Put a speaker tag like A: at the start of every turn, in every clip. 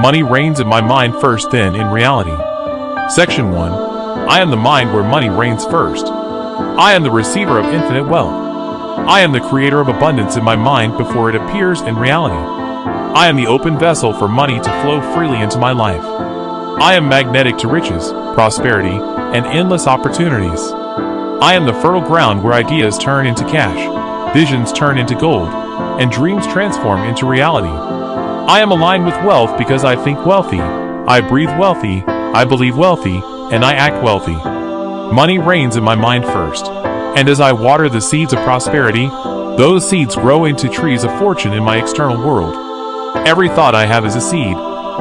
A: Money reigns in my mind first, then in reality. Section 1. I am the mind where money reigns first. I am the receiver of infinite wealth. I am the creator of abundance in my mind before it appears in reality. I am the open vessel for money to flow freely into my life. I am magnetic to riches, prosperity, and endless opportunities. I am the fertile ground where ideas turn into cash, visions turn into gold, and dreams transform into reality. I am aligned with wealth because I think wealthy, I breathe wealthy, I believe wealthy, and I act wealthy. Money reigns in my mind first, and as I water the seeds of prosperity, those seeds grow into trees of fortune in my external world. Every thought I have is a seed,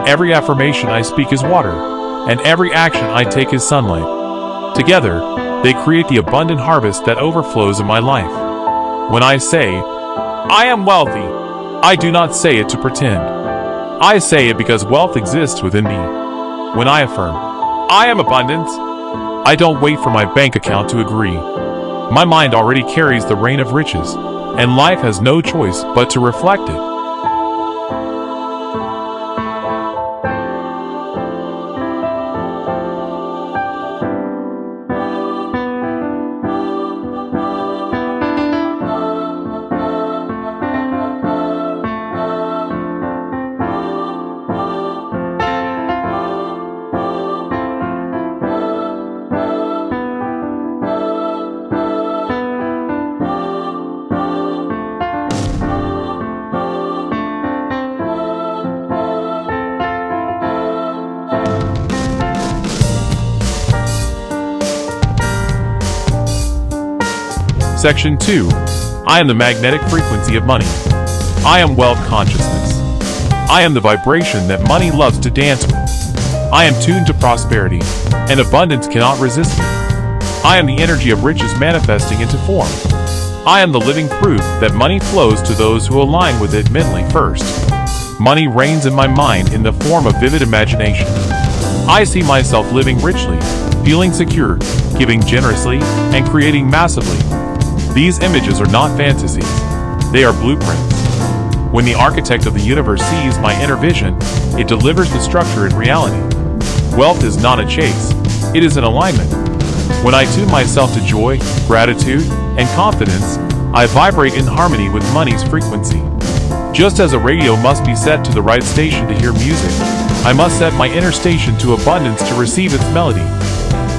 A: every affirmation I speak is water, and every action I take is sunlight. Together, they create the abundant harvest that overflows in my life. When I say, I am wealthy, I do not say it to pretend. I say it because wealth exists within me. When I affirm, I am abundant, I don't wait for my bank account to agree. My mind already carries the rain of riches, and life has no choice but to reflect it. Section 2. I am the magnetic frequency of money. I am wealth consciousness. I am the vibration that money loves to dance with. I am tuned to prosperity, and abundance cannot resist me. I am the energy of riches manifesting into form. I am the living proof that money flows to those who align with it mentally first. Money reigns in my mind in the form of vivid imagination. I see myself living richly, feeling secure, giving generously, and creating massively. These images are not fantasies, they are blueprints. When the architect of the universe sees my inner vision, it delivers the structure in reality. Wealth is not a chase, it is an alignment. When I tune myself to joy, gratitude, and confidence, I vibrate in harmony with money's frequency. Just as a radio must be set to the right station to hear music, I must set my inner station to abundance to receive its melody.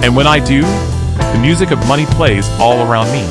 A: And when I do, the music of money plays all around me.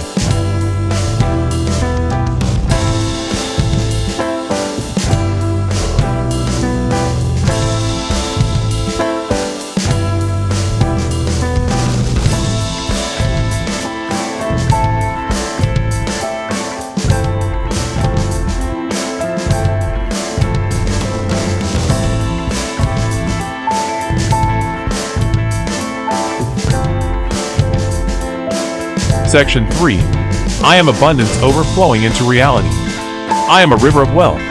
A: Section 3. I am abundance overflowing into reality. I am a river of wealth.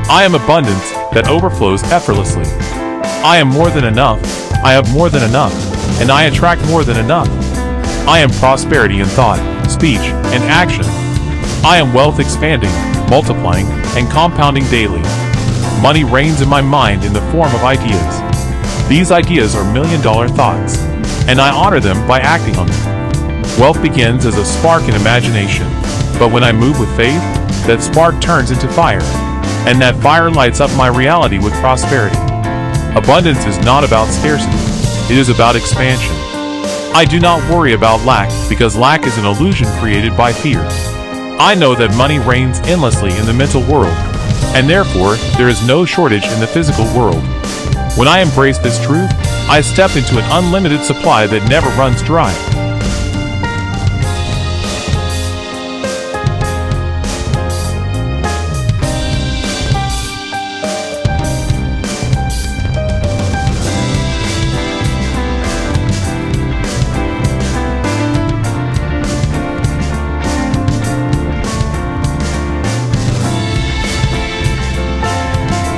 A: I am abundance that overflows effortlessly. I am more than enough. I have more than enough, and I attract more than enough. I am prosperity in thought, speech, and action. I am wealth expanding, multiplying, and compounding daily. Money reigns in my mind in the form of ideas. These ideas are million-dollar thoughts, and I honor them by acting on them. Wealth begins as a spark in imagination, but when I move with faith, that spark turns into fire, and that fire lights up my reality with prosperity. Abundance is not about scarcity, it is about expansion. I do not worry about lack because lack is an illusion created by fear. I know that money reigns endlessly in the mental world, and therefore there is no shortage in the physical world. When I embrace this truth, I step into an unlimited supply that never runs dry.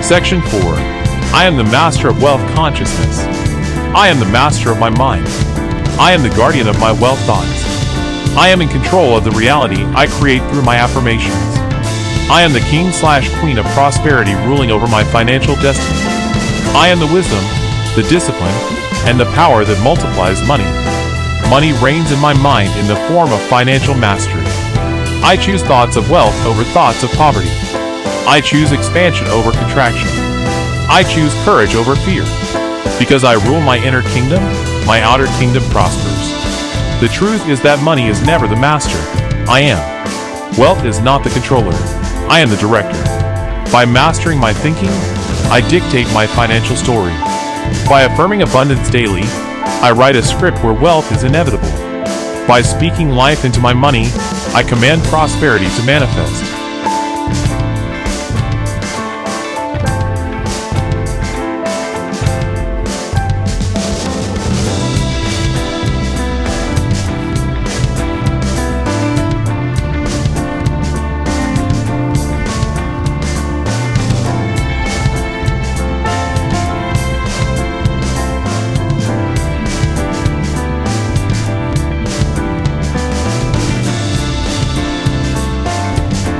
A: Section 4. I am the master of wealth consciousness. I am the master of my mind. I am the guardian of my wealth thoughts. I am in control of the reality I create through my affirmations. I am the king/queen of prosperity ruling over my financial destiny. I am the wisdom, the discipline, and the power that multiplies money. Money reigns in my mind in the form of financial mastery. I choose thoughts of wealth over thoughts of poverty. I choose expansion over contraction. I choose courage over fear. Because I rule my inner kingdom, my outer kingdom prospers. The truth is that money is never the master. I am. Wealth is not the controller. I am the director. By mastering my thinking, I dictate my financial story. By affirming abundance daily, I write a script where wealth is inevitable. By speaking life into my money, I command prosperity to manifest.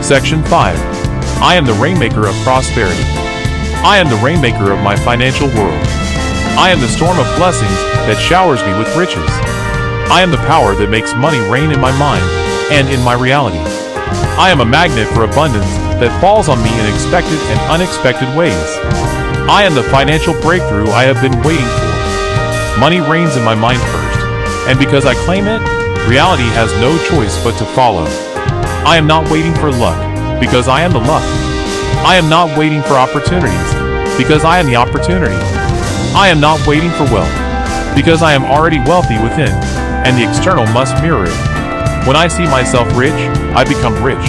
A: Section 5. I am the rainmaker of prosperity. I am the rainmaker of my financial world. I am the storm of blessings that showers me with riches. I am the power that makes money rain in my mind and in my reality. I am a magnet for abundance that falls on me in expected and unexpected ways. I am the financial breakthrough I have been waiting for. Money reigns in my mind first, and because I claim it, reality has no choice but to follow. I am not waiting for luck, because I am the luck. I am not waiting for opportunities, because I am the opportunity. I am not waiting for wealth, because I am already wealthy within, and the external must mirror it. When I see myself rich, I become rich.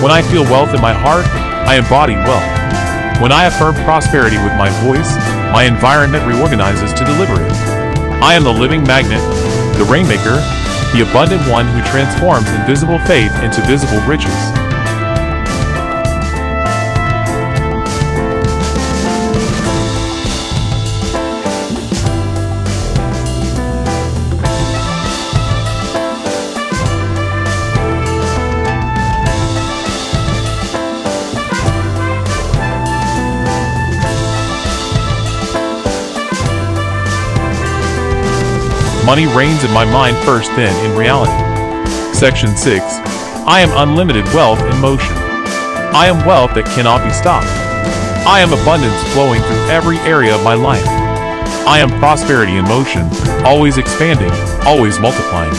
A: When I feel wealth in my heart, I embody wealth. When I affirm prosperity with my voice, my environment reorganizes to deliver it. I am the living magnet, the rainmaker, the abundant one who transforms invisible faith into visible riches. Money reigns in my mind first, then in reality. Section 6. I am unlimited wealth in motion. I am wealth that cannot be stopped. I am abundance flowing through every area of my life. I am prosperity in motion, always expanding, always multiplying.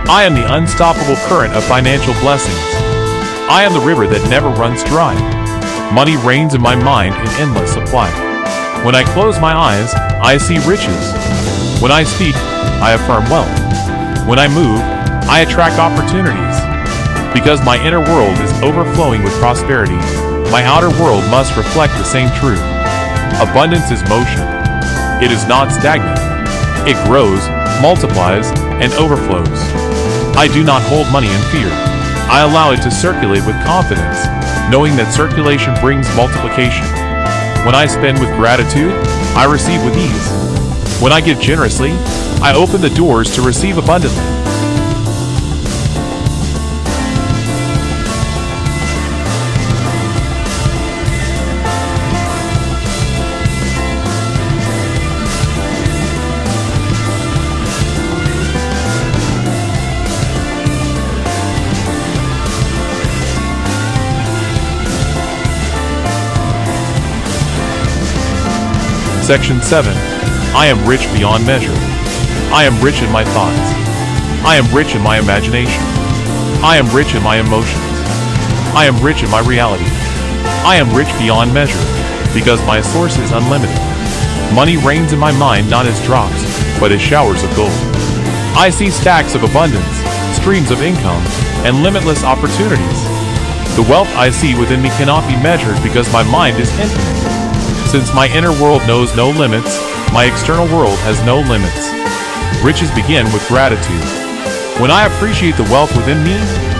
A: I am the unstoppable current of financial blessings. I am the river that never runs dry. Money reigns in my mind in endless supply. When I close my eyes, I see riches. When I speak, I affirm wealth. When I move, I attract opportunities. Because my inner world is overflowing with prosperity, my outer world must reflect the same truth. Abundance is motion. It is not stagnant. It grows, multiplies, and overflows. I do not hold money in fear. I allow it to circulate with confidence, knowing that circulation brings multiplication. When I spend with gratitude, I receive with ease. When I give generously, I open the doors to receive abundantly. Section 7. I am rich beyond measure. I am rich in my thoughts. I am rich in my imagination. I am rich in my emotions. I am rich in my reality. I am rich beyond measure, because my source is unlimited. Money reigns in my mind not as drops, but as showers of gold. I see stacks of abundance, streams of income, and limitless opportunities. The wealth I see within me cannot be measured because my mind is infinite. Since my inner world knows no limits, my external world has no limits. Riches begin with gratitude. When I appreciate the wealth within me,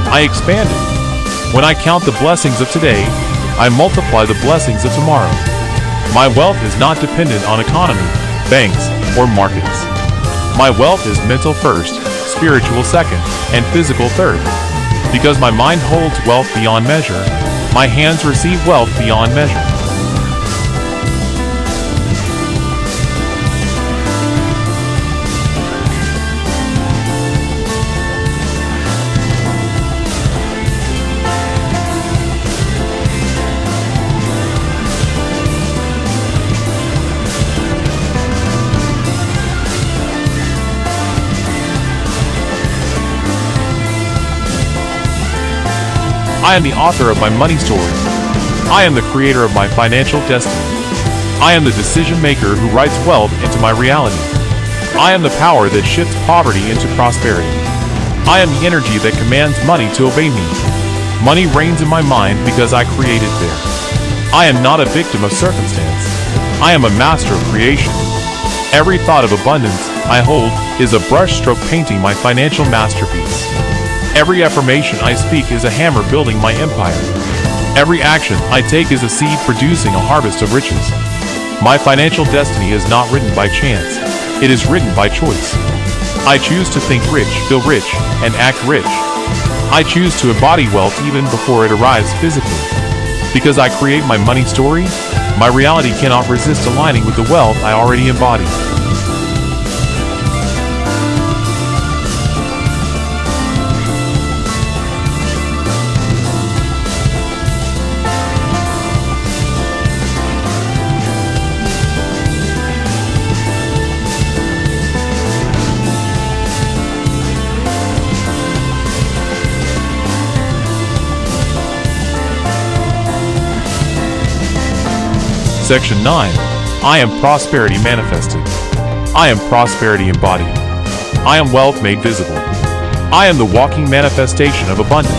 A: I expand it. When I count the blessings of today, I multiply the blessings of tomorrow. My wealth is not dependent on economy, banks, or markets. My wealth is mental first, spiritual second, and physical third. Because my mind holds wealth beyond measure, my hands receive wealth beyond measure. I am the author of my money story. I am the creator of my financial destiny. I am the decision maker who writes wealth into my reality. I am the power that shifts poverty into prosperity. I am the energy that commands money to obey me. Money reigns in my mind because I create it there. I am not a victim of circumstance. I am a master of creation. Every thought of abundance I hold is a brushstroke painting my financial masterpiece. Every affirmation I speak is a hammer building my empire. Every action I take is a seed producing a harvest of riches. My financial destiny is not written by chance. It is written by choice. I choose to think rich, feel rich, and act rich. I choose to embody wealth even before it arrives physically. Because I create my money story, my reality cannot resist aligning with the wealth I already embody. Section 9. I am prosperity manifested. I am prosperity embodied. I am wealth made visible. I am the walking manifestation of abundance.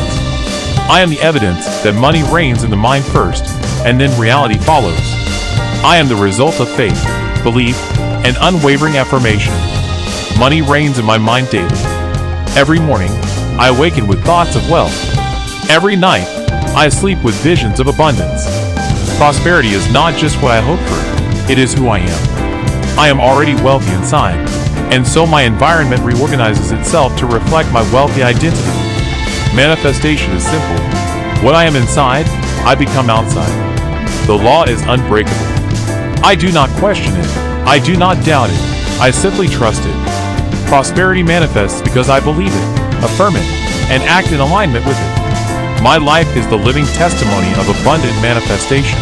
A: I am the evidence that money reigns in the mind first, and then reality follows. I am the result of faith, belief, and unwavering affirmation. Money reigns in my mind daily. Every morning, I awaken with thoughts of wealth. Every night, I sleep with visions of abundance. Prosperity is not just what I hope for, it is who I am. I am already wealthy inside, and so my environment reorganizes itself to reflect my wealthy identity. Manifestation is simple. What I am inside, I become outside. The law is unbreakable. I do not question it. I do not doubt it. I simply trust it. Prosperity manifests because I believe it, affirm it, and act in alignment with it. My life is the living testimony of abundant manifestation.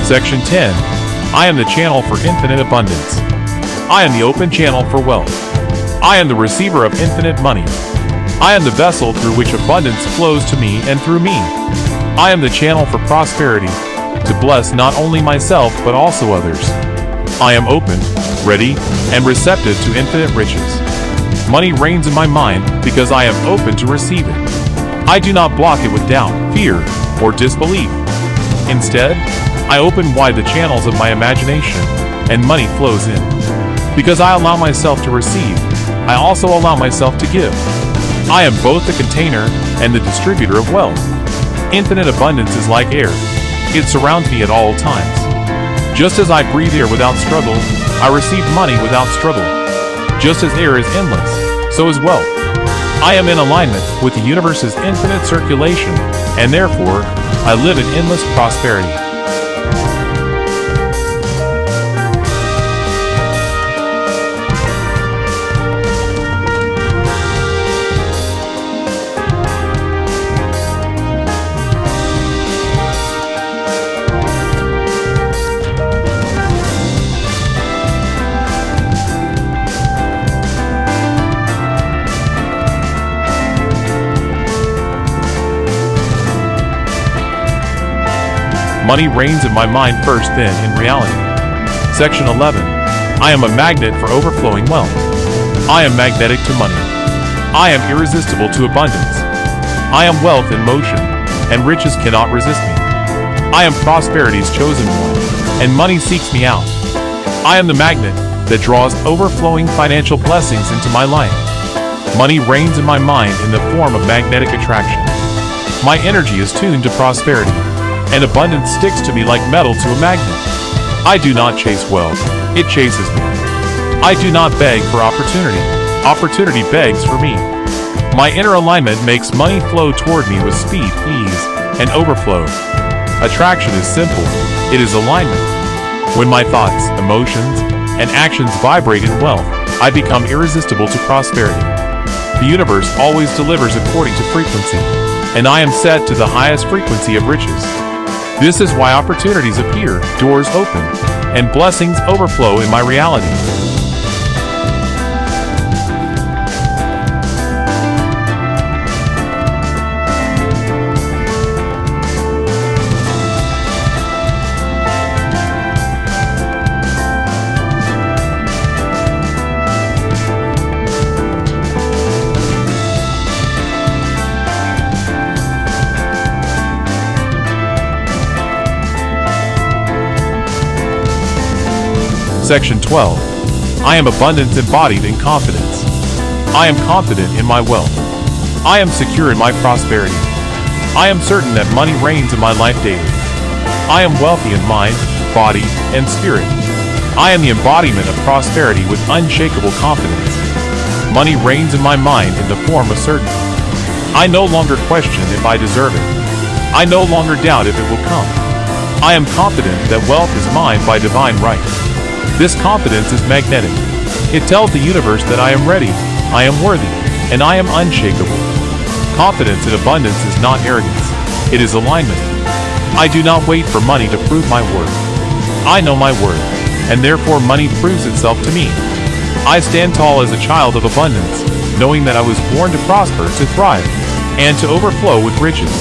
A: Section 10. I am the channel for infinite abundance. I am the open channel for wealth. I am the receiver of infinite money. I am the vessel through which abundance flows to me and through me. I am the channel for prosperity, to bless not only myself but also others. I am open, ready, and receptive to infinite riches. Money reigns in my mind because I am open to receive it. I do not block it with doubt, fear, or disbelief. Instead, I open wide the channels of my imagination, and money flows in. Because I allow myself to receive, I also allow myself to give. I am both the container and the distributor of wealth. Infinite abundance is like air. It surrounds me at all times. Just as I breathe air without struggle, I receive money without struggle. Just as air is endless, so is wealth. I am in alignment with the universe's infinite circulation, and therefore, I live in endless prosperity. Money reigns in my mind first, then in reality. Section 11. I am a magnet for overflowing wealth. I am magnetic to money. I am irresistible to abundance. I am wealth in motion, and riches cannot resist me. I am prosperity's chosen one, and money seeks me out. I am the magnet that draws overflowing financial blessings into my life. Money reigns in my mind in the form of magnetic attraction. My energy is tuned to prosperity, and abundance sticks to me like metal to a magnet. I do not chase wealth, it chases me. I do not beg for opportunity, opportunity begs for me. My inner alignment makes money flow toward me with speed, ease, and overflow. Attraction is simple. It is alignment. When my thoughts, emotions, and actions vibrate in wealth, I become irresistible to prosperity. The universe always delivers according to frequency, and I am set to the highest frequency of riches. This is why opportunities appear, doors open, and blessings overflow in my reality. Section 12. I am abundance embodied in confidence. I am confident in my wealth. I am secure in my prosperity. I am certain that money reigns in my life daily. I am wealthy in mind, body, and spirit. I am the embodiment of prosperity with unshakable confidence. Money reigns in my mind in the form of certainty. I no longer question if I deserve it. I no longer doubt if it will come. I am confident that wealth is mine by divine right. This confidence is magnetic. It tells the universe that I am ready, I am worthy, and I am unshakable. Confidence in abundance is not arrogance. It is alignment. I do not wait for money to prove my worth. I know my worth, and therefore money proves itself to me. I stand tall as a child of abundance, knowing that I was born to prosper, to thrive, and to overflow with riches.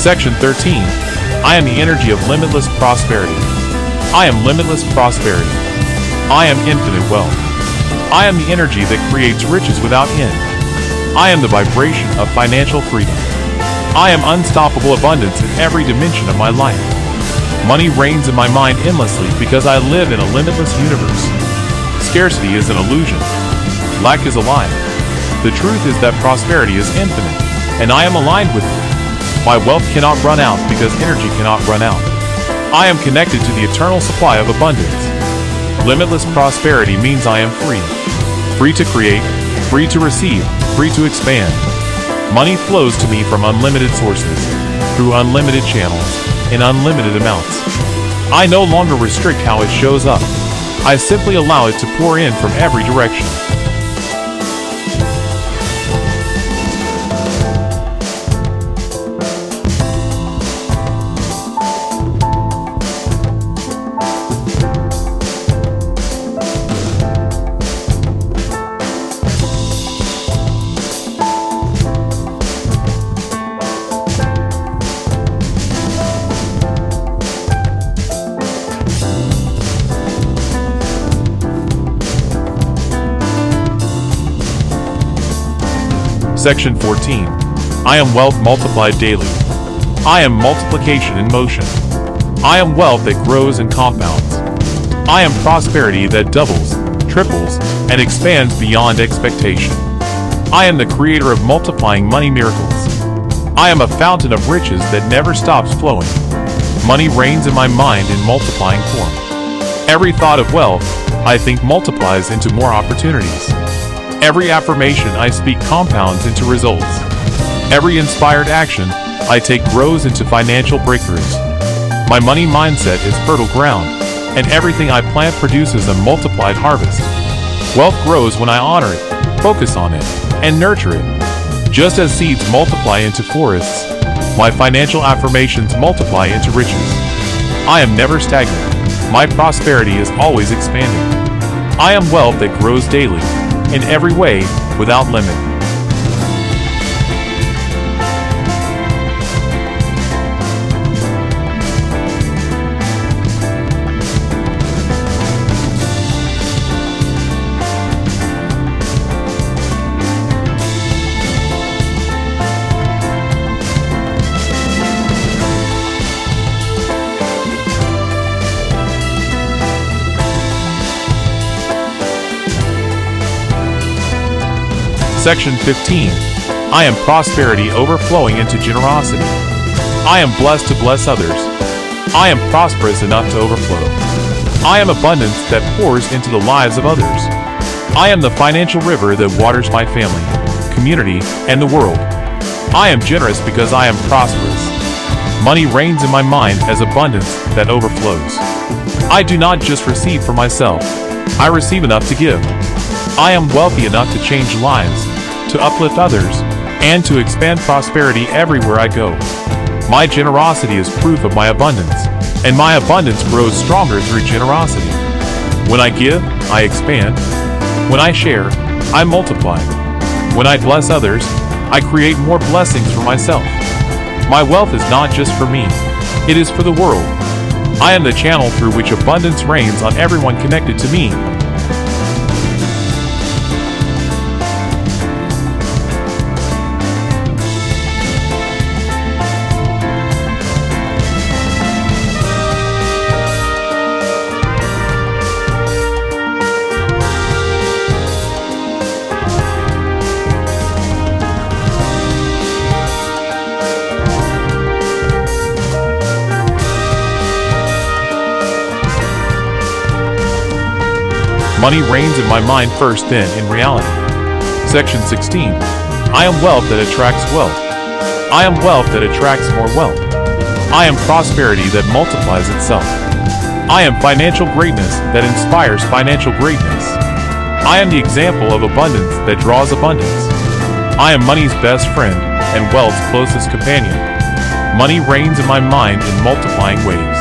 A: Section 13. I am the energy of limitless prosperity. I am limitless prosperity. I am infinite wealth. I am the energy that creates riches without end. I am the vibration of financial freedom. I am unstoppable abundance in every dimension of my life. Money reigns in my mind endlessly because I live in a limitless universe. Scarcity is an illusion. Lack is a lie. The truth is that prosperity is infinite, and I am aligned with it. My wealth cannot run out because energy cannot run out. I am connected to the eternal supply of abundance. Limitless prosperity means I am free. Free to create, free to receive, free to expand. Money flows to me from unlimited sources, through unlimited channels, in unlimited amounts. I no longer restrict how it shows up. I simply allow it to pour in from every direction. Section 14. I am wealth multiplied daily. I am multiplication in motion. I am wealth that grows and compounds. I am prosperity that doubles, triples, and expands beyond expectation. I am the creator of multiplying money miracles. I am a fountain of riches that never stops flowing. Money reigns in my mind in multiplying form. Every thought of wealth I think multiplies into more opportunities. Every affirmation I speak compounds into results. Every inspired action I take grows into financial breakthroughs. My money mindset is fertile ground, and everything I plant produces a multiplied harvest. Wealth grows when I honor it, focus on it, and nurture it. Just as seeds multiply into forests, my financial affirmations multiply into riches. I am never stagnant. My prosperity is always expanding. I am wealth that grows daily, in every way, without limit. Section 15. I am prosperity overflowing into generosity. I am blessed to bless others. I am prosperous enough to overflow. I am abundance that pours into the lives of others. I am the financial river that waters my family, community, and the world. I am generous because I am prosperous. Money reigns in my mind as abundance that overflows. I do not just receive for myself. I receive enough to give. I am wealthy enough to change lives, to uplift others, and to expand prosperity everywhere I go. My generosity is proof of my abundance, and my abundance grows stronger through generosity. When I give, I expand. When I share, I multiply. When I bless others, I create more blessings for myself. My wealth is not just for me, it is for the world. I am the channel through which abundance reigns on everyone connected to me. Money reigns in my mind first, then in reality. Section 16. I am wealth that attracts wealth. I am wealth that attracts more wealth. I am prosperity that multiplies itself. I am financial greatness that inspires financial greatness. I am the example of abundance that draws abundance. I am money's best friend and wealth's closest companion. Money reigns in my mind in multiplying ways.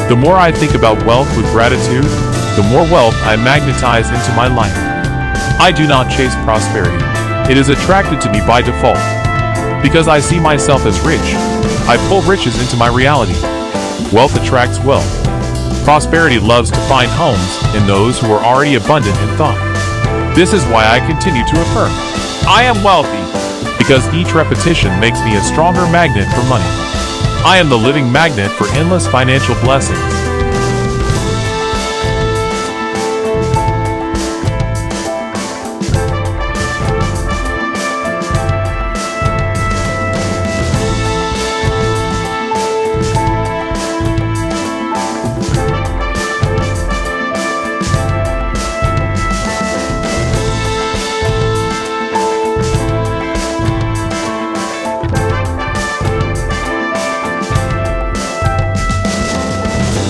A: The more I think about wealth with gratitude, the more wealth I magnetize into my life. I do not chase prosperity. It is attracted to me by default. Because I see myself as rich, I pull riches into my reality. Wealth attracts wealth. Prosperity loves to find homes in those who are already abundant in thought. This is why I continue to affirm, I am wealthy, because each repetition makes me a stronger magnet for money. I am the living magnet for endless financial blessings.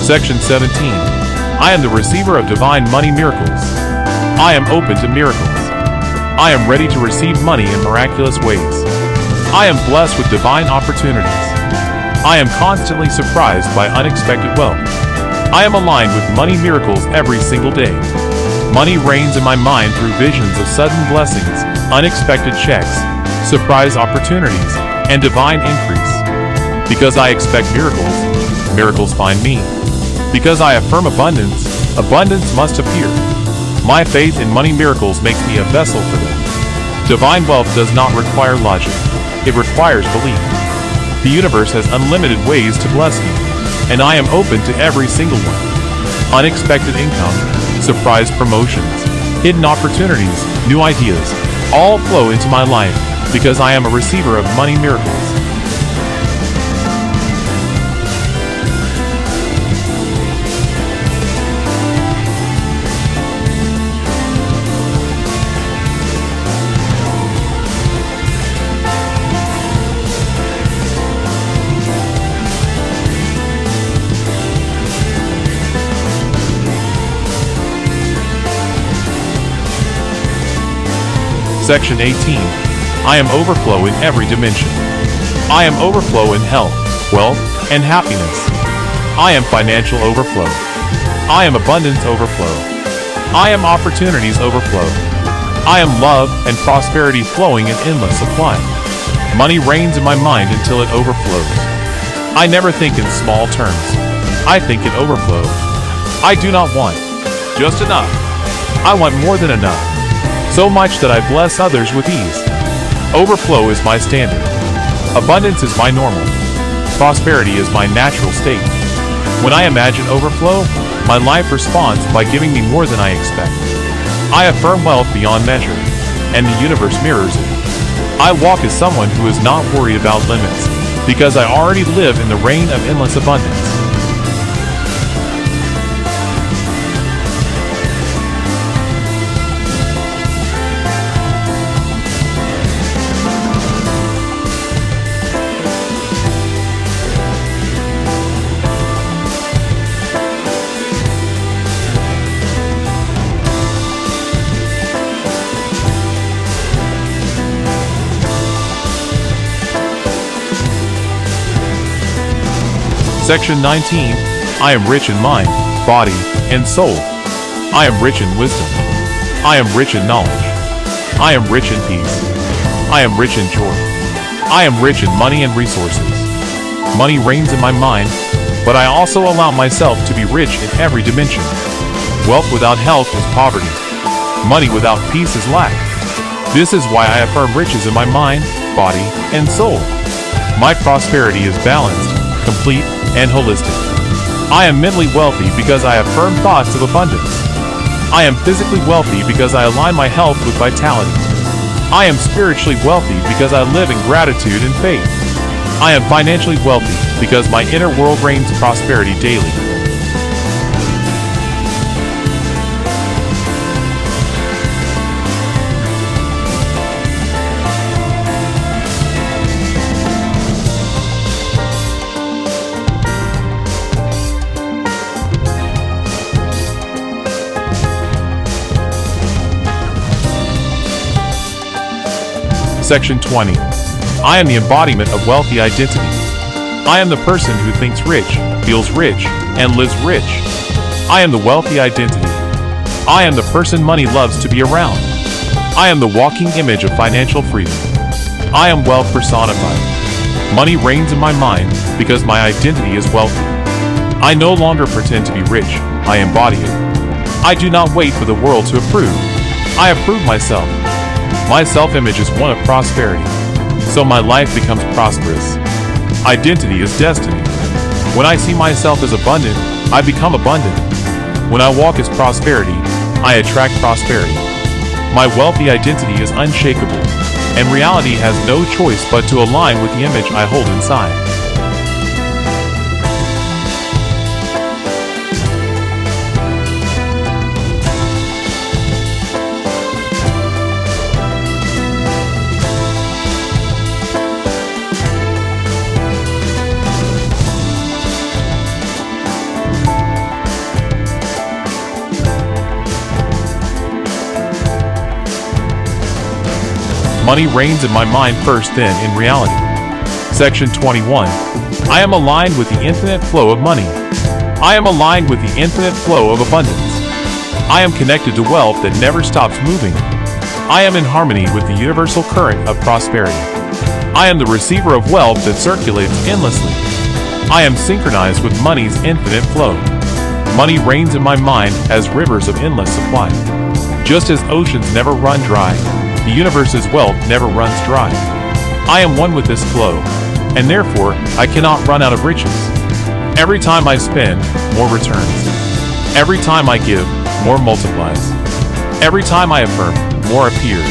A: Section 17. I am the receiver of divine money miracles. I am open to miracles. I am ready to receive money in miraculous ways. I am blessed with divine opportunities. I am constantly surprised by unexpected wealth. I am aligned with money miracles every single day. Money reigns in my mind through visions of sudden blessings, unexpected checks, surprise opportunities, and divine increase. Because I expect miracles, miracles find me. Because I affirm abundance, abundance must appear. My faith in money miracles makes me a vessel for them. Divine wealth does not require logic. It requires belief. The universe has unlimited ways to bless me, and I am open to every single one. Unexpected income, surprise promotions, hidden opportunities, new ideas, all flow into my life because I am a receiver of money miracles. Section 18. I am overflow in every dimension. I am overflow in health, wealth, and happiness. I am financial overflow. I am abundance overflow. I am opportunities overflow. I am love and prosperity flowing in endless supply. Money reigns in my mind until it overflows. I never think in small terms. I think in overflow. I do not want just enough. I want more than enough. So much that I bless others with ease. Overflow is my standard. Abundance is my normal. Prosperity is my natural state. When I imagine overflow, my life responds by giving me more than I expect. I affirm wealth beyond measure. and the universe mirrors it. I walk as someone who is not worried about limits, because I already live in the reign of endless abundance. Section 19. I am rich in mind, body, and soul. I am rich in wisdom. I am rich in knowledge. I am rich in peace. I am rich in joy. I am rich in money and resources. Money reigns in my mind, but I also allow myself to be rich in every dimension. Wealth without health is poverty. Money without peace is lack. This is why I affirm riches in my mind, body, and soul. My prosperity is balanced, complete, and holistic. I am mentally wealthy because I affirm thoughts of abundance. I am physically wealthy because I align my health with vitality. I am spiritually wealthy because I live in gratitude and faith. I am financially wealthy because my inner world reigns prosperity daily. Section 20. I am the embodiment of wealthy identity. I am the person who thinks rich, feels rich, and lives rich. I am the wealthy identity. I am the person money loves to be around. I am the walking image of financial freedom. I am wealth personified. Money reigns in my mind because my identity is wealthy. I no longer pretend to be rich, I embody it. I do not wait for the world to approve. I approve myself. My self-image is one of prosperity, so my life becomes prosperous. Identity is destiny. When I see myself as abundant, I become abundant. When I walk as prosperity, I attract prosperity. My wealthy identity is unshakable, and reality has no choice but to align with the image I hold inside. Money reigns in my mind first, then in reality. Section 21. I am aligned with the infinite flow of money. I am aligned with the infinite flow of abundance. I am connected to wealth that never stops moving. I am in harmony with the universal current of prosperity. I am the receiver of wealth that circulates endlessly. I am synchronized with money's infinite flow. Money reigns in my mind as rivers of endless supply. Just as oceans never run dry, the universe's wealth never runs dry. I am one with this flow, and therefore I cannot run out of riches. Every time I spend, more returns. Every time I give, more multiplies. Every time I affirm, more appears.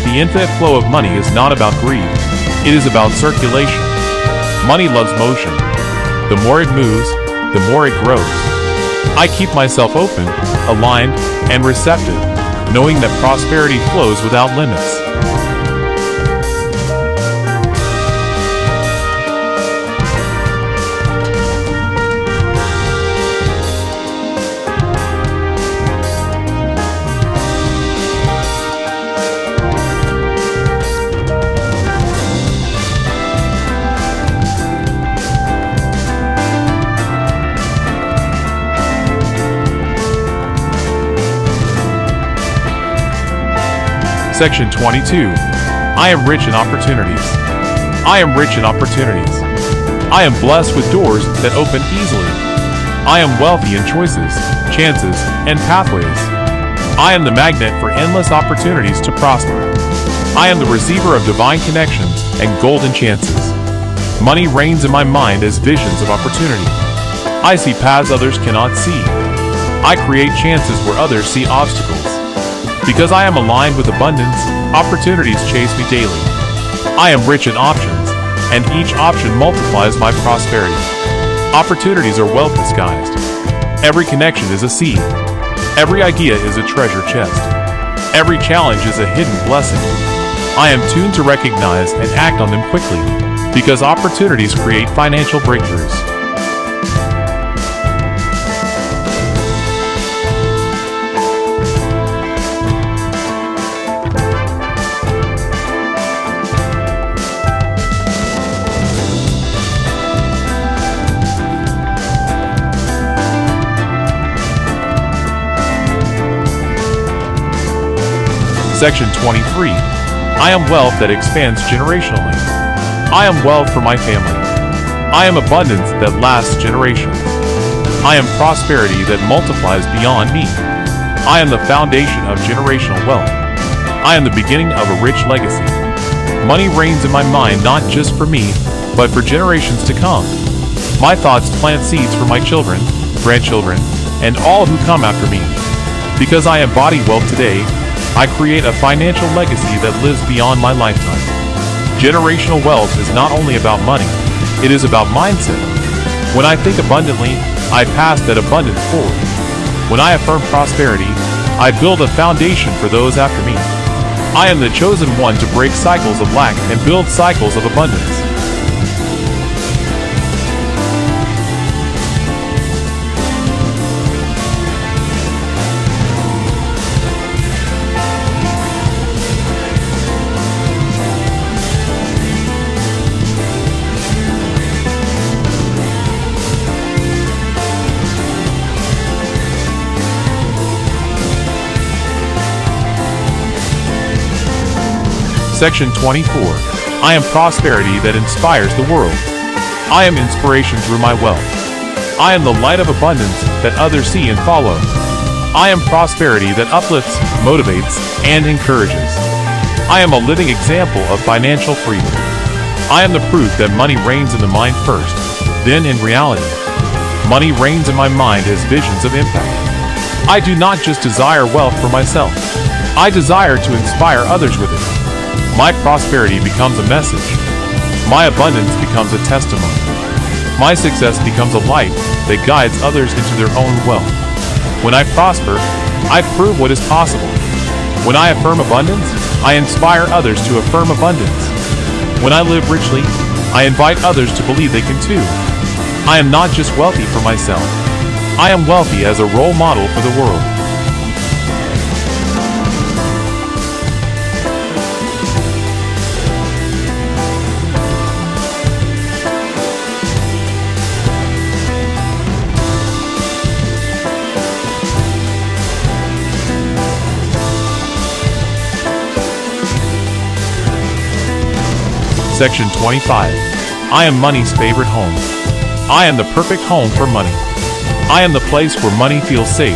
A: The infinite flow of money is not about greed. It is about circulation. Money loves motion. The more it moves, the more it grows. I keep myself open, aligned, and receptive, knowing that prosperity flows without limits. Section 22. I am rich in opportunities. I am rich in opportunities. I am blessed with doors that open easily. I am wealthy in choices, chances, and pathways. I am the magnet for endless opportunities to prosper. I am the receiver of divine connections and golden chances. Money reigns in my mind as visions of opportunity. I see paths others cannot see. I create chances where others see obstacles. Because I am aligned with abundance, opportunities chase me daily. I am rich in options, and each option multiplies my prosperity. Opportunities are wealth disguised. Every connection is a seed. Every idea is a treasure chest. Every challenge is a hidden blessing. I am tuned to recognize and act on them quickly, because opportunities create financial breakthroughs. Section 23. I am wealth that expands generationally. I am wealth for my family. I am abundance that lasts generations. I am prosperity that multiplies beyond me. I am the foundation of generational wealth. I am the beginning of a rich legacy. Money reigns in my mind not just for me, but for generations to come. My thoughts plant seeds for my children, grandchildren, and all who come after me. Because I embody wealth today, I create a financial legacy that lives beyond my lifetime. Generational wealth is not only about money, it is about mindset. When I think abundantly, I pass that abundance forward. When I affirm prosperity, I build a foundation for those after me. I am the chosen one to break cycles of lack and build cycles of abundance. Section 24. I am prosperity that inspires the world. I am inspiration through my wealth. I am the light of abundance that others see and follow. I am prosperity that uplifts, motivates, and encourages. I am a living example of financial freedom. I am the proof that money reigns in the mind first, then in reality. Money reigns in my mind as visions of impact. I do not just desire wealth for myself. I desire to inspire others with it. My prosperity becomes a message. My abundance becomes a testimony. My success becomes a light that guides others into their own wealth. When I prosper, I prove what is possible. When I affirm abundance, I inspire others to affirm abundance. When I live richly, I invite others to believe they can too. I am not just wealthy for myself. I am wealthy as a role model for the world. Section 25. I am money's favorite home. I am the perfect home for money. I am the place where money feels safe,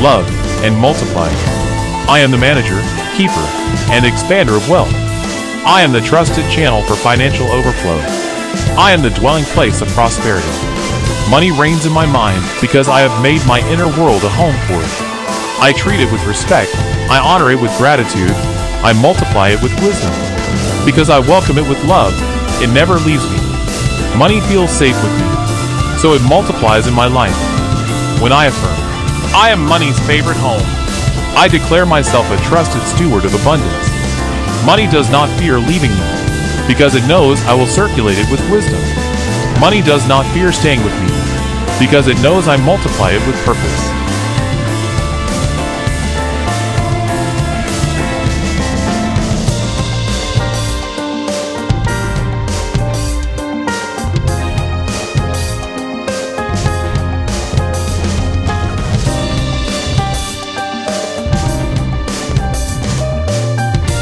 A: loved, and multiplied. I am the manager, keeper, and expander of wealth. I am the trusted channel for financial overflow. I am the dwelling place of prosperity. Money reigns in my mind because I have made my inner world a home for it. I treat it with respect. I honor it with gratitude. I multiply it with wisdom. Because I welcome it with love, it never leaves me. Money feels safe with me, so it multiplies in my life. When I affirm, I am money's favorite home, I declare myself a trusted steward of abundance. Money does not fear leaving me, because it knows I will circulate it with wisdom. Money does not fear staying with me, because it knows I multiply it with purpose.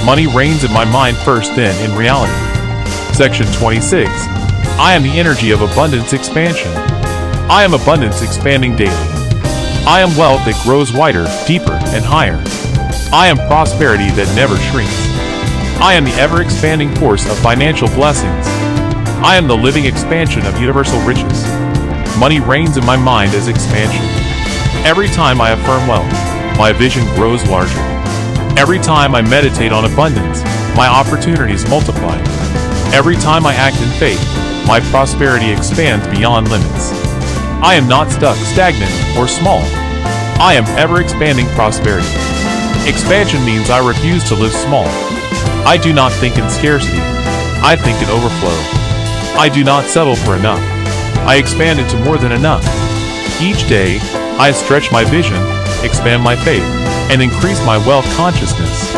A: Money reigns in my mind first, then in reality. Section 26. I am the energy of abundance expansion. I am abundance expanding daily. I am wealth that grows wider, deeper, and higher. I am prosperity that never shrinks. I am the ever-expanding force of financial blessings. I am the living expansion of universal riches. Money reigns in my mind as expansion. Every time I affirm wealth, my vision grows larger. Every time I meditate on abundance, my opportunities multiply. Every time I act in faith, my prosperity expands beyond limits. I am not stuck, stagnant, or small. I am ever-expanding prosperity. Expansion means I refuse to live small. I do not think in scarcity. I think in overflow. I do not settle for enough. I expand into more than enough. Each day, I stretch my vision, expand my faith, and increase my wealth consciousness.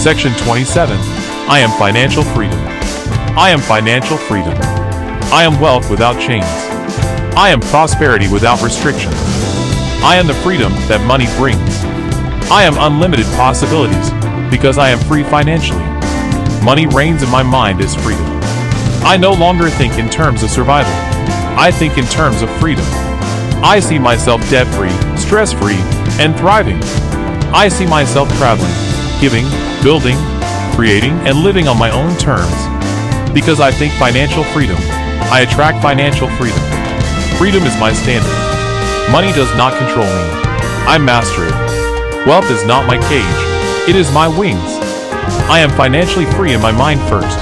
A: Section 27. I am financial freedom. I am financial freedom. I am wealth without chains. I am prosperity without restrictions. I am the freedom that money brings. I am unlimited possibilities because I am free financially. Money reigns in my mind as freedom. I no longer think in terms of survival. I think in terms of freedom. I see myself debt-free, stress-free, and thriving. I see myself traveling, giving, building, creating, and living on my own terms. Because I think financial freedom, I attract financial freedom. Freedom is my standard. Money does not control me. I master it. Wealth is not my cage. It is my wings. I am financially free in my mind first,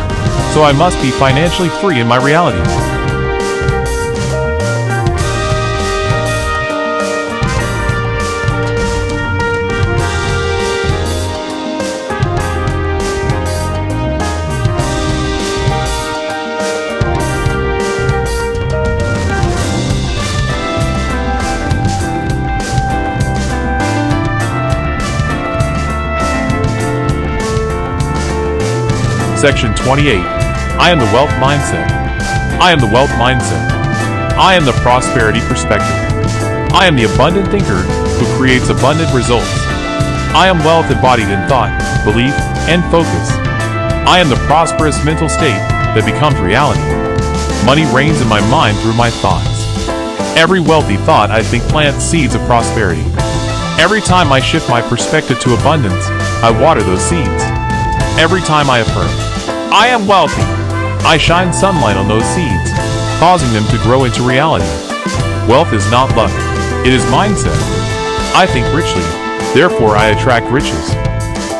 A: so I must be financially free in my reality. Section 28. I am the wealth mindset. I am the wealth mindset. I am the prosperity perspective. I am the abundant thinker who creates abundant results. I am wealth embodied in thought, belief, and focus. I am the prosperous mental state that becomes reality. Money reigns in my mind through my thoughts. Every wealthy thought I think plants seeds of prosperity. Every time I shift my perspective to abundance, I water those seeds. Every time I affirm, I am wealthy, I shine sunlight on those seeds, causing them to grow into reality. Wealth is not luck, it is mindset. I think richly, therefore I attract riches.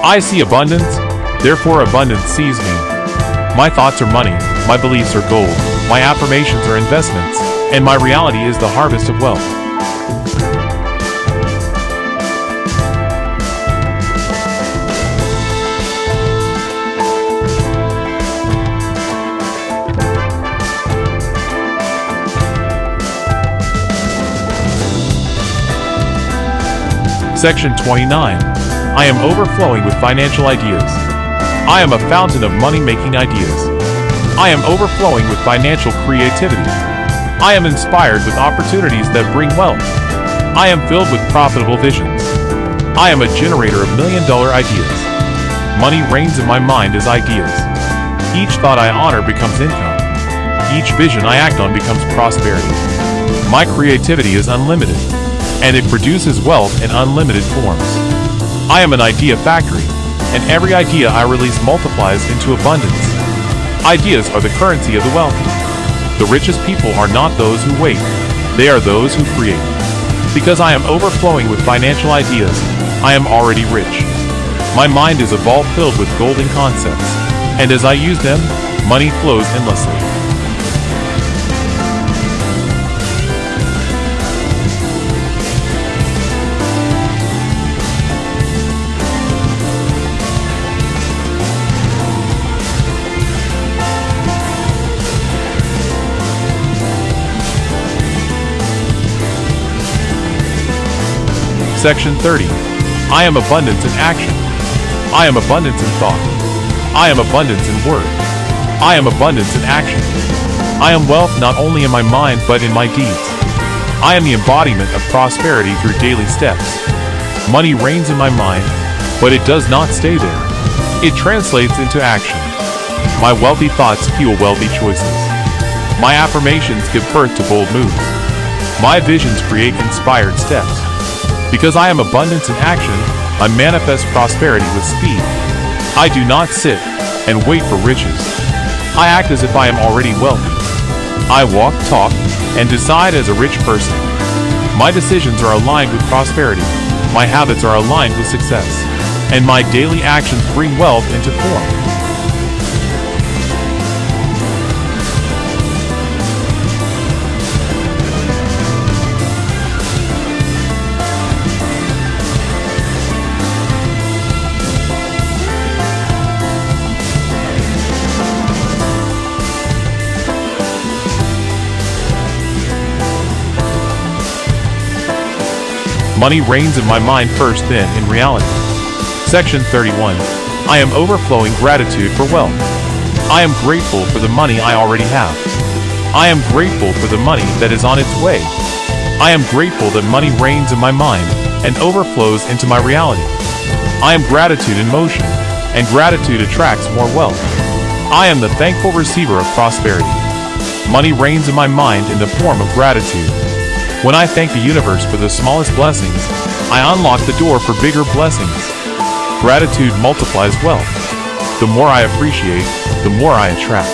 A: I see abundance, therefore abundance sees me. My thoughts are money, my beliefs are gold, my affirmations are investments, and my reality is the harvest of wealth. Section 29. I am overflowing with financial ideas. I am a fountain of money-making ideas. I am overflowing with financial creativity. I am inspired with opportunities that bring wealth. I am filled with profitable visions. I am a generator of million-dollar ideas. Money reigns in my mind as ideas. Each thought I honor becomes income. Each vision I act on becomes prosperity. My creativity is unlimited, and it produces wealth in unlimited forms. I am an idea factory, and every idea I release multiplies into abundance. Ideas are the currency of the wealthy. The richest people are not those who wait, they are those who create. Because I am overflowing with financial ideas, I am already rich. My mind is a vault filled with golden concepts, and as I use them, money flows endlessly. Section 30. I am abundance in action. I am abundance in thought. I am abundance in word. I am abundance in action. I am wealth not only in my mind but in my deeds. I am the embodiment of prosperity through daily steps. Money reigns in my mind, but it does not stay there. It translates into action. My wealthy thoughts fuel wealthy choices. My affirmations give birth to bold moves. My visions create inspired steps. Because I am abundance in action, I manifest prosperity with speed. I do not sit and wait for riches. I act as if I am already wealthy. I walk, talk, and decide as a rich person. My decisions are aligned with prosperity. My habits are aligned with success. And my daily actions bring wealth into form. Money reigns in my mind first, then in reality. Section 31. I am overflowing gratitude for wealth. I am grateful for the money I already have. I am grateful for the money that is on its way. I am grateful that money reigns in my mind and overflows into my reality. I am gratitude in motion, and gratitude attracts more wealth. I am the thankful receiver of prosperity. Money reigns in my mind in the form of gratitude. When I thank the universe for the smallest blessings, I unlock the door for bigger blessings. Gratitude multiplies wealth. The more I appreciate, the more I attract.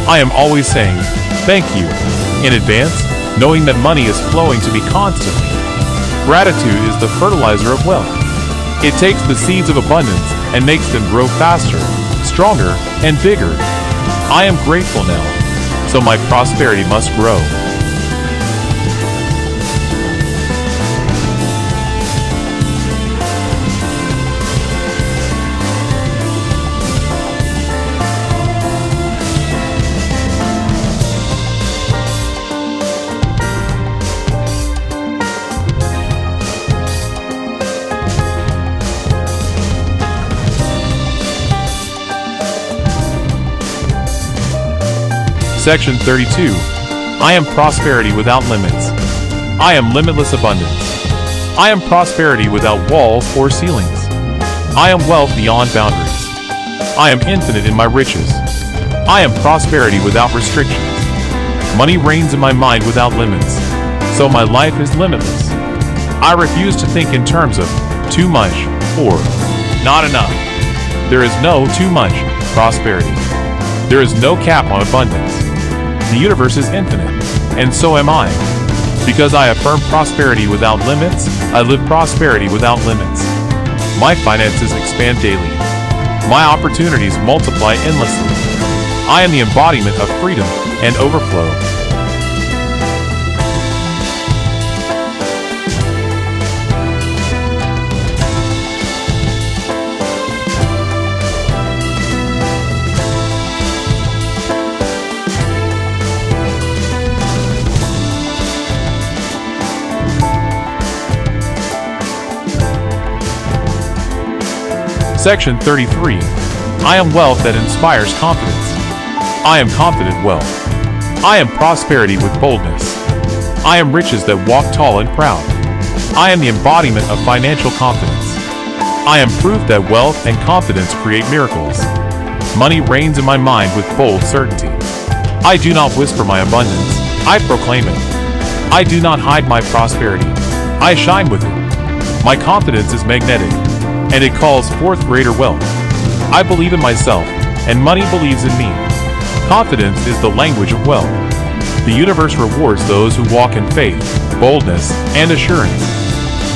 A: I am always saying, thank you, in advance, knowing that money is flowing to me constantly. Gratitude is the fertilizer of wealth. It takes the seeds of abundance and makes them grow faster, stronger, and bigger. I am grateful now, so my prosperity must grow. Section 32. I am prosperity without limits. I am limitless abundance. I am prosperity without walls or ceilings. I am wealth beyond boundaries. I am infinite in my riches. I am prosperity without restrictions. Money reigns in my mind without limits, so my life is limitless. I refuse to think in terms of too much or not enough. There is no too much prosperity. There is no cap on abundance. The universe is infinite, and so am I. Because I affirm prosperity without limits, I live prosperity without limits. My finances expand daily. My opportunities multiply endlessly. I am the embodiment of freedom and overflow. Section 33. I am wealth that inspires confidence. I am confident wealth. I am prosperity with boldness. I am riches that walk tall and proud. I am the embodiment of financial confidence. I am proof that wealth and confidence create miracles. Money reigns in my mind with bold certainty. I do not whisper my abundance, I proclaim it. I do not hide my prosperity, I shine with it. My confidence is magnetic, and it calls forth greater wealth. I believe in myself, and money believes in me. Confidence is the language of wealth. The universe rewards those who walk in faith, boldness, and assurance.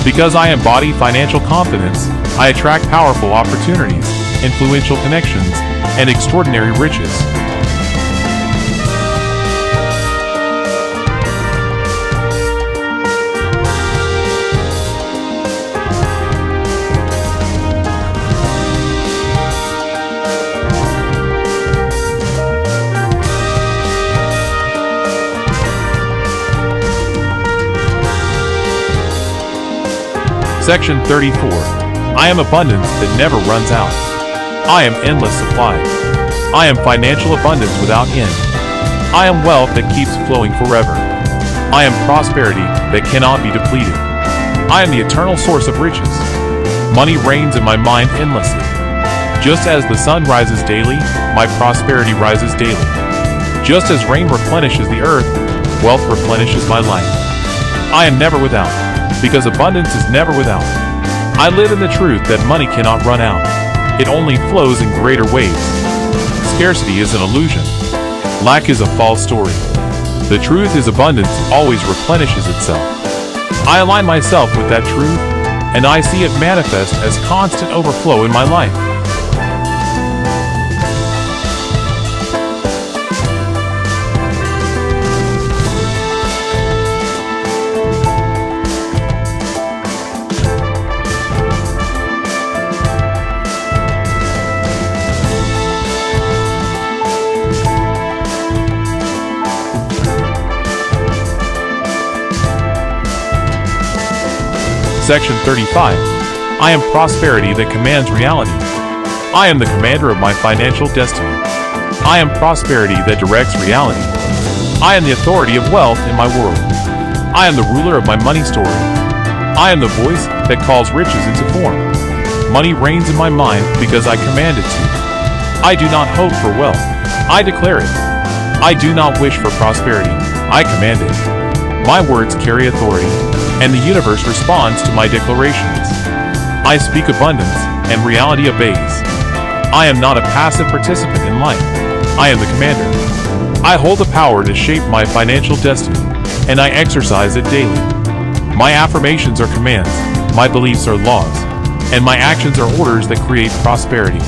A: Because I embody financial confidence, I attract powerful opportunities, influential connections, and extraordinary riches. Section 34. I am abundance that never runs out. I am endless supply. I am financial abundance without end. I am wealth that keeps flowing forever. I am prosperity that cannot be depleted. I am the eternal source of riches. Money reigns in my mind endlessly. Just as the sun rises daily, my prosperity rises daily. Just as rain replenishes the earth, wealth replenishes my life. I am never without, because abundance is never without. I live in the truth that money cannot run out. It only flows in greater waves. Scarcity is an illusion. Lack is a false story. The truth is abundance always replenishes itself. I align myself with that truth, and I see it manifest as constant overflow in my life. Section 35. I am prosperity that commands reality. I am the commander of my financial destiny. I am prosperity that directs reality. I am the authority of wealth in my world. I am the ruler of my money story. I am the voice that calls riches into form. Money reigns in my mind because I command it to. I do not hope for wealth. I declare it. I do not wish for prosperity. I command it. My words carry authority, and the universe responds to my declarations. I speak abundance, and reality obeys. I am not a passive participant in life. I am the commander. I hold the power to shape my financial destiny, and I exercise it daily. My affirmations are commands, my beliefs are laws, and my actions are orders that create prosperity.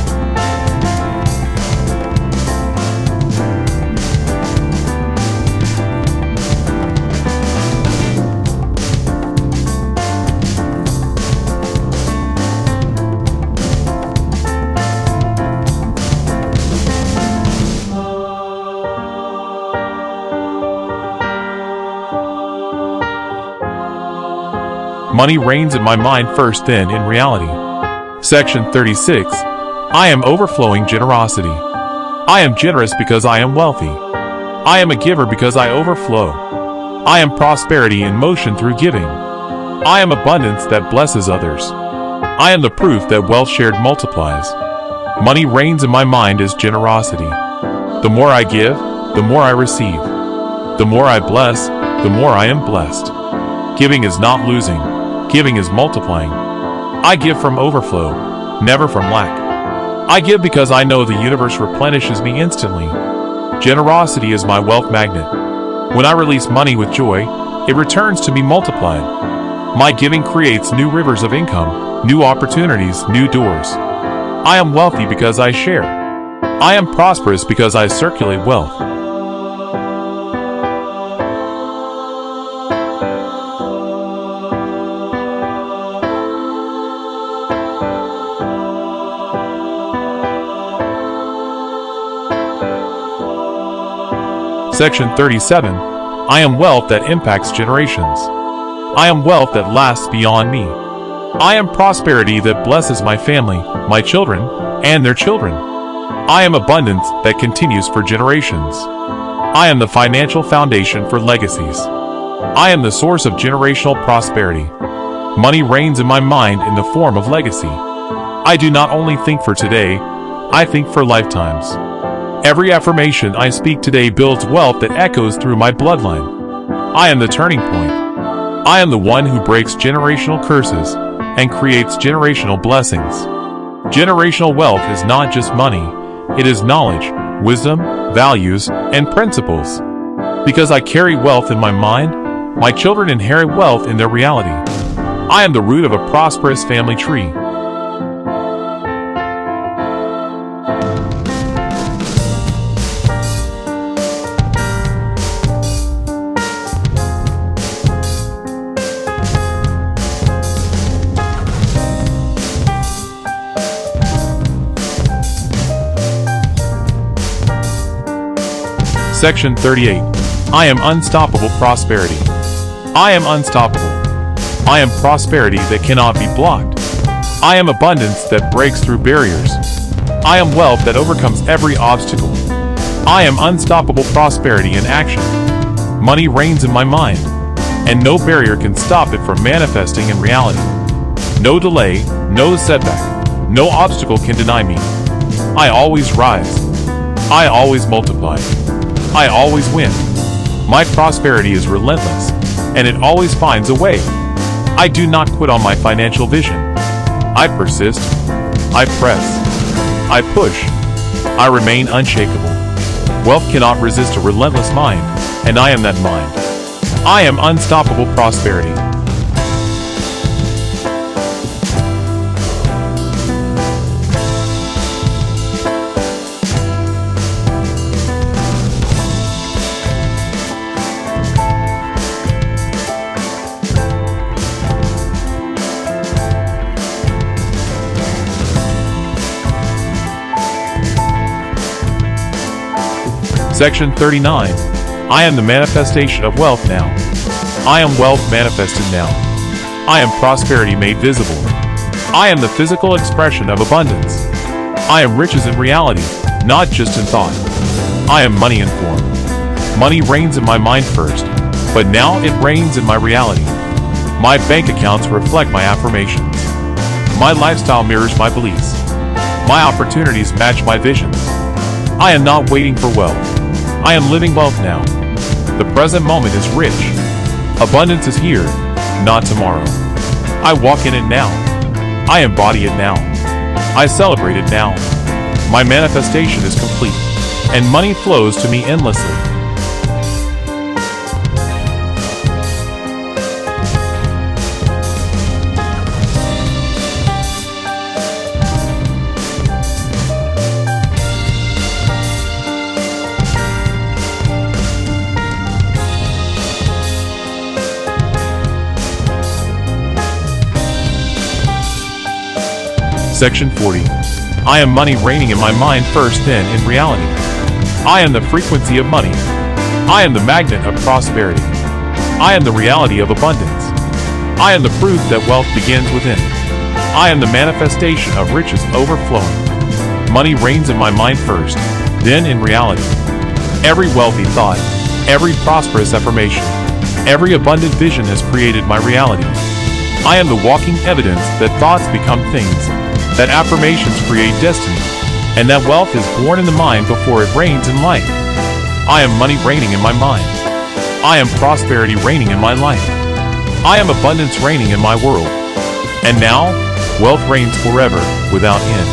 A: Money reigns in my mind first, then in reality. Section 36. I am overflowing generosity. I am generous because I am wealthy. I am a giver because I overflow. I am prosperity in motion through giving. I am abundance that blesses others. I am the proof that wealth shared multiplies. Money reigns in my mind as generosity. The more I give, the more I receive. The more I bless, the more I am blessed. Giving is not losing. Giving is multiplying. I give from overflow, never from lack. I give because I know the universe replenishes me instantly. Generosity is my wealth magnet. When I release money with joy, it returns to me multiplied. My giving creates new rivers of income, new opportunities, new doors. I am wealthy because I share. I am prosperous because I circulate wealth. Section 37. I am wealth that impacts generations. I am wealth that lasts beyond me. I am prosperity that blesses my family, my children, and their children. I am abundance that continues for generations. I am the financial foundation for legacies. I am the source of generational prosperity. Money reigns in my mind in the form of legacy. I do not only think for today, I think for lifetimes. Every affirmation I speak today builds wealth that echoes through my bloodline. I am the turning point. I am the one who breaks generational curses and creates generational blessings. Generational wealth is not just money, it is knowledge, wisdom, values, and principles. Because I carry wealth in my mind, my children inherit wealth in their reality. I am the root of a prosperous family tree. Section 38. I am unstoppable prosperity. I am unstoppable. I am prosperity that cannot be blocked. I am abundance that breaks through barriers. I am wealth that overcomes every obstacle. I am unstoppable prosperity in action. Money reigns in my mind, and no barrier can stop it from manifesting in reality. No delay, no setback, no obstacle can deny me. I always rise. I always multiply. I always win. My prosperity is relentless, and it always finds a way. I do not quit on my financial vision. I persist. I press. I push. I remain unshakable. Wealth cannot resist a relentless mind, and I am that mind. I am unstoppable prosperity. Section 39. I am the manifestation of wealth now. I am wealth manifested now. I am prosperity made visible. I am the physical expression of abundance. I am riches in reality, not just in thought. I am money in form. Money reigns in my mind first, but now it reigns in my reality. My bank accounts reflect my affirmations. My lifestyle mirrors my beliefs. My opportunities match my visions. I am not waiting for wealth. I am living wealth now. The present moment is rich. Abundance is here, not tomorrow. I walk in it now. I embody it now. I celebrate it now. My manifestation is complete, and money flows to me endlessly. Section 40. I am money reigning in my mind first, then in reality. I am the frequency of money. I am the magnet of prosperity. I am the reality of abundance. I am the proof that wealth begins within. I am the manifestation of riches overflowing. Money reigns in my mind first, then in reality. Every wealthy thought, every prosperous affirmation, every abundant vision has created my reality. I am the walking evidence that thoughts become things, that affirmations create destiny, and that wealth is born in the mind before it reigns in life. I am money reigning in my mind. I am prosperity reigning in my life. I am abundance reigning in my world. And now, wealth reigns forever, without end.